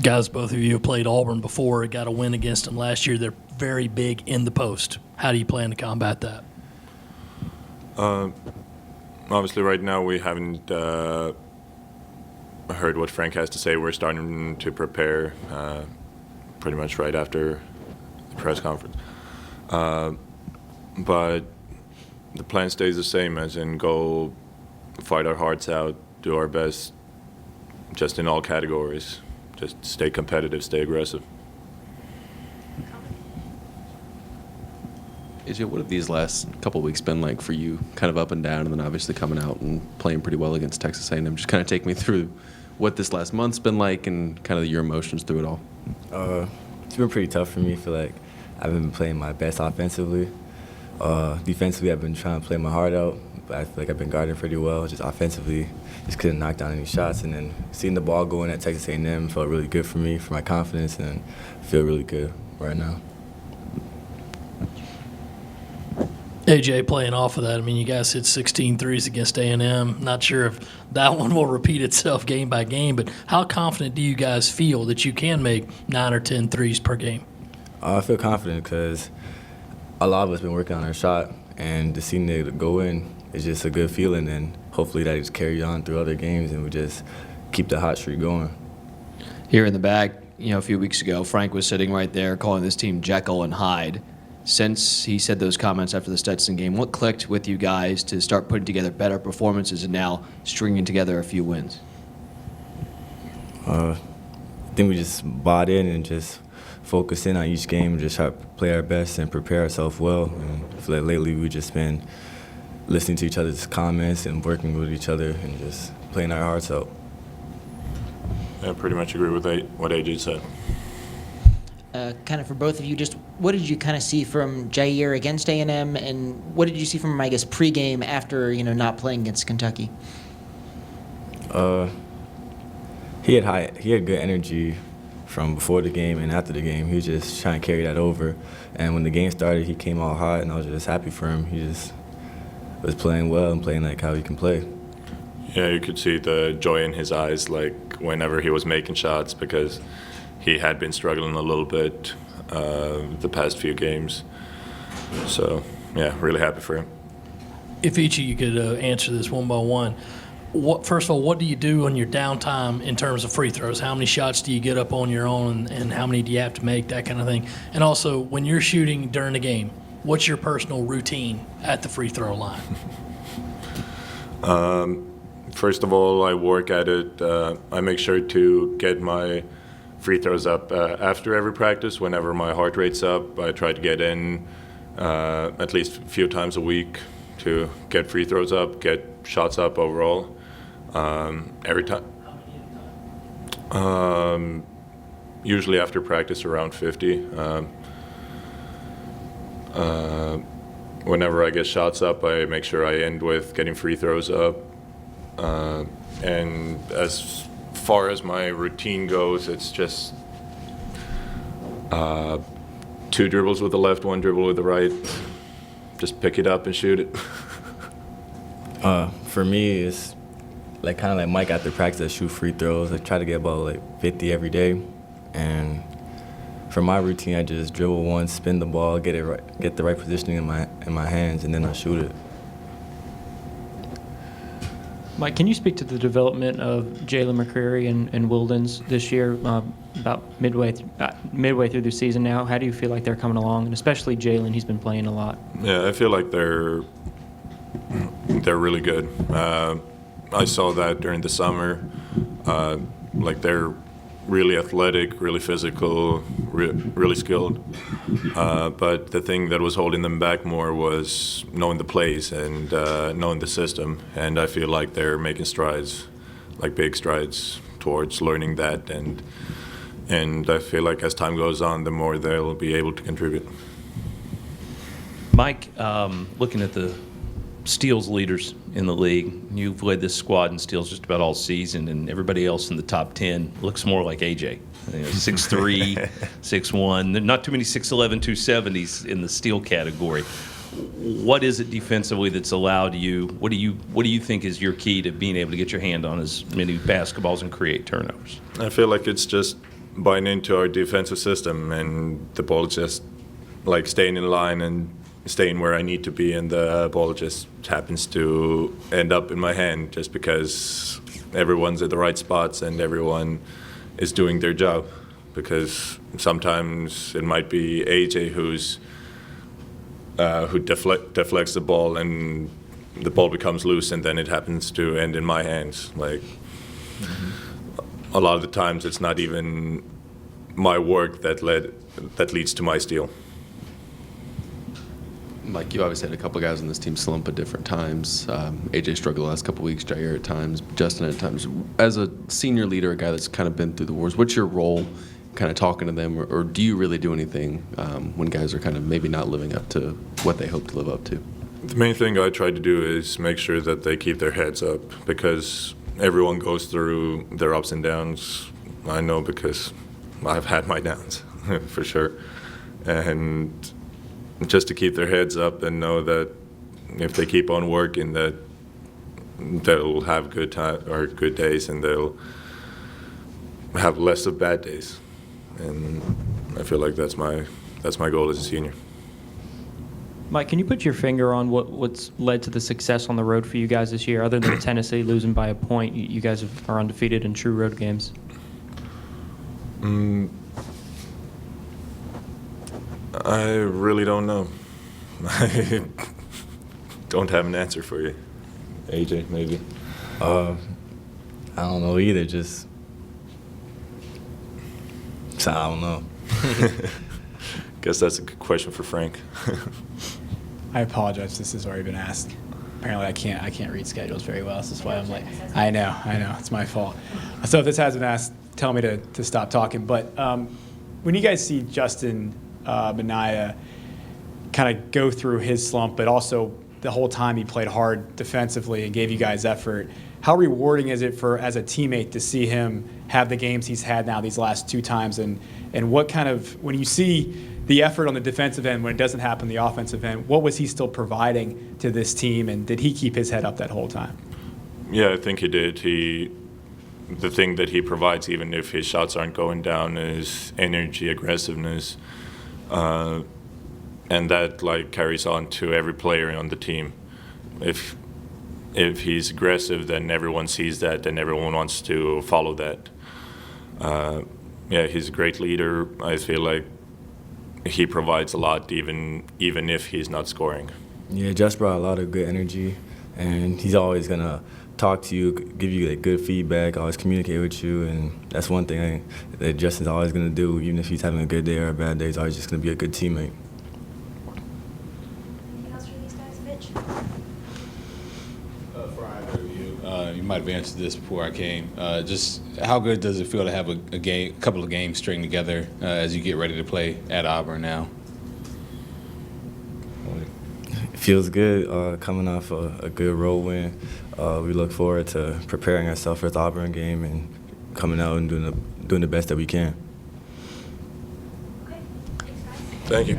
Guys, both of you have played Auburn before. Got a win against them last year. They're very big in the post. How do you plan to combat that? Obviously, right now we haven't heard what Frank has to say. We're starting to prepare pretty much right after the press conference. But the plan stays the same, as in go fight our hearts out, do our best just in all categories. Just stay competitive, stay aggressive. AJ, what have these last couple of weeks been like for you, kind of up and down, and then obviously coming out and playing pretty well against Texas A&M? Just kind of take me through what this last month's been like and kind of your emotions through it all. It's been pretty tough for me. I feel like I haven't been playing my best offensively. Defensively, I've been trying to play my heart out, but I feel like I've been guarding pretty well. Just offensively, just couldn't knock down any shots. And then seeing the ball go in at Texas A&M felt really good for me, for my confidence, and I feel really good right now. AJ, playing off of that, I mean, you guys hit 16 threes against A&M. Not sure if that one will repeat itself game by game, but how confident do you guys feel that you can make 9 or 10 threes per game? I feel confident because a lot of us been working on our shot, and to see it go in is just a good feeling, and hopefully that just carry on through other games, and we just keep the hot streak going. Here in the back, a few weeks ago, Frank was sitting right there calling this team Jekyll and Hyde. Since he said those comments after the Stetson game, what clicked with you guys to start putting together better performances and now stringing together a few wins? I think we just bought in and just focused in on each game, just try to play our best and prepare ourselves well. And I feel like lately we've just been listening to each other's comments and working with each other and just playing our hearts out. I pretty much agree with what AJ said. Kind of for both of you, just what did you kind of see from Jair against A&M, and what did you see from him, I guess, pregame after not playing against Kentucky? He had good energy from before the game and after the game. He was just trying to carry that over, and when the game started, he came all hot, and I was just happy for him. He just was playing well and playing like how he can play. Yeah, you could see the joy in his eyes, like whenever he was making shots, because he had been struggling a little bit the past few games. So, yeah, really happy for him. If each of you could answer this one by one, first of all, what do you do on your downtime in terms of free throws? How many shots do you get up on your own, and how many do you have to make, that kind of thing? And also, when you're shooting during the game, what's your personal routine at the free throw line? First of all, I work at it. I make sure to get my free throws up after every practice. Whenever my heart rate's up, I try to get in at least a few times a week to get free throws up, get shots up overall. Every time. Usually after practice, around 50. Whenever I get shots up, I make sure I end with getting free throws up. And as far as my routine goes, it's just 2 dribbles with the left, 1 dribble with the right. Just pick it up and shoot it. For me, it's kind of like Maik after practice, I shoot free throws. I try to get about 50 every day. And for my routine, I just dribble once, spin the ball, get the right positioning in my hands, and then I shoot it. Maik, can you speak to the development of Jalen McCreary and Wildens this year, about midway through the season now? How do you feel like they're coming along, and especially Jalen? He's been playing a lot. Yeah, I feel like they're really good. I saw that during the summer. They're really athletic, really physical, really skilled. But the thing that was holding them back more was knowing the plays and knowing the system. And I feel like they're making strides, big strides towards learning that. And I feel like as time goes on, the more they'll be able to contribute. Maik, looking at the steals leaders in the league, you've led this squad in steals just about all season, and everybody else in the top 10 looks more like AJ. 6'3", 6'1". Not too many 6'11", 270s in the steal category. What is it defensively that's allowed you? What do you think is your key to being able to get your hand on as many basketballs and create turnovers? I feel like it's just buying into our defensive system, and the ball just like staying in line and staying where I need to be, and the ball just happens to end up in my hand just because everyone's at the right spots and everyone is doing their job. Because sometimes it might be AJ who deflects the ball and the ball becomes loose, and then it happens to end in my hands. Like a lot of the times, it's not even my work that leads to my steal. Mike, you obviously had a couple guys on this team slump at different times. AJ struggled the last couple weeks, Jair at times, Justin at times. As a senior leader, a guy that's kind of been through the wars, what's your role kind of talking to them, or do you really do anything when guys are kind of maybe not living up to what they hope to live up to? The main thing I try to do is make sure that they keep their heads up, because everyone goes through their ups and downs. I know because I've had my downs, for sure. And just to keep their heads up and know that if they keep on working, that they'll have good days, and they'll have less of bad days. And I feel like that's my goal as a senior. Mike, can you put your finger on what's led to the success on the road for you guys this year? Other than Tennessee losing by a point, you guys are undefeated in true road games. I really don't know. I don't have an answer for you. AJ, maybe? I don't know either. I don't know. Guess that's a good question for Frank. I apologize. This has already been asked. Apparently, I can't read schedules very well. So that's why I'm late. I know. It's my fault. So if this has been asked, tell me to stop talking. But when you guys see Justin Minaya kind of go through his slump, but also the whole time he played hard defensively and gave you guys effort, how rewarding is it as a teammate to see him have the games he's had now these last two times? And what kind of, when you see the effort on the defensive end, when it doesn't happen on the offensive end, what was he still providing to this team, and did he keep his head up that whole time? Yeah, I think he did. The thing that he provides, even if his shots aren't going down, is energy, aggressiveness, and that like carries on to every player on the team. If he's aggressive, then everyone sees that, and everyone wants to follow that. Yeah, he's a great leader. I feel like he provides a lot, even if he's not scoring. Yeah, Just brought a lot of good energy, and he's always gonna talk to you, give you like, good feedback, always communicate with you, and that's one thing that Justin's always gonna do, even if he's having a good day or a bad day. He's always just gonna be a good teammate. Anything else for these guys, Mitch? For either of you, you might have answered this before I came. Just how good does it feel to have a couple of games string together as you get ready to play at Auburn now? It feels good coming off a good road win. We look forward to preparing ourselves for this Auburn game and coming out and doing the best that we can. Okay. Thanks, guys. Thank you.